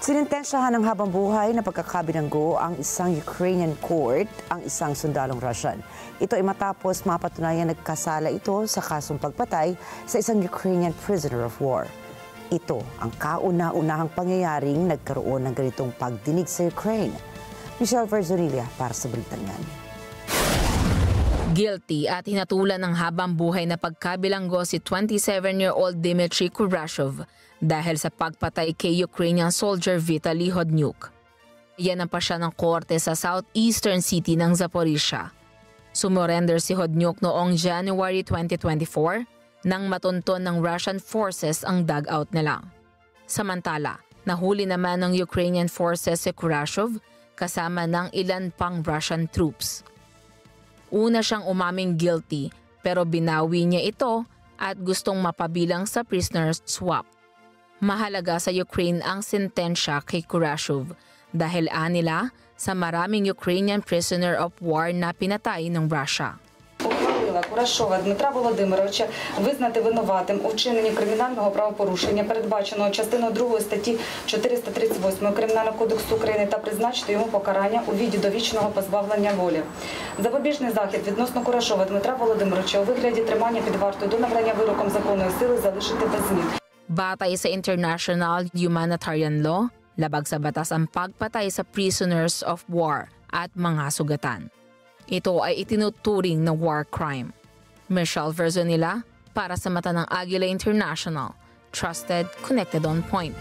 Sinintensyahan ng habang buhay na pagkakabinanggo ang isang Ukrainian court ang isang sundalong Russian. Ito ay matapos mapatunayan nagkasala ito sa kasong pagpatay sa isang Ukrainian prisoner of war. Ito ang kauna-unahang pangyayaring nagkaroon ng ganitong pagdinig sa Ukraine. Michelle Verzonilla para sa balitang yan. Guilty at hinatulan ng habang buhay na pagkabilanggo si 27-year-old Dmitry Kurashov dahil sa pagpatay kay Ukrainian soldier Vitaly Hodnyuk. Yanampa siya ng korte sa southeastern city ng Zaporizhia. Sumurrender si Hodnyuk noong January 2024 nang matunton ng Russian forces ang dugout nila. Samantala, nahuli naman ng Ukrainian forces si Kurashov kasama ng ilan pang Russian troops. Una siyang umaming guilty pero binawi niya ito at gustong mapabilang sa prisoners swap. Mahalaga sa Ukraine ang sentensya kay Kurashov dahil anila sa maraming Ukrainian prisoner of war na pinatay ng Russia. Ухвалила Курашова Дмитра Володимировича визнати винуватим у вчиненні кримінального правопорушення, передбаченого частиною 2 статті 438 Кримінального кодексу України та призначити йому покарання у виді довічного позбавлення волі. Запобіжний захід відносно Курашова Дмитра Володимировича у вигляді тримання під вартою до набрання вироком законної сили залишити без змін. Batay sa international humanitarian law, labag sa batas ang pagpatay sa prisoners of war at mga sugatan. Ito ay itinuturing na war crime. Michelle Verzonilla para sa mata ng Agila International. Trusted, connected on point.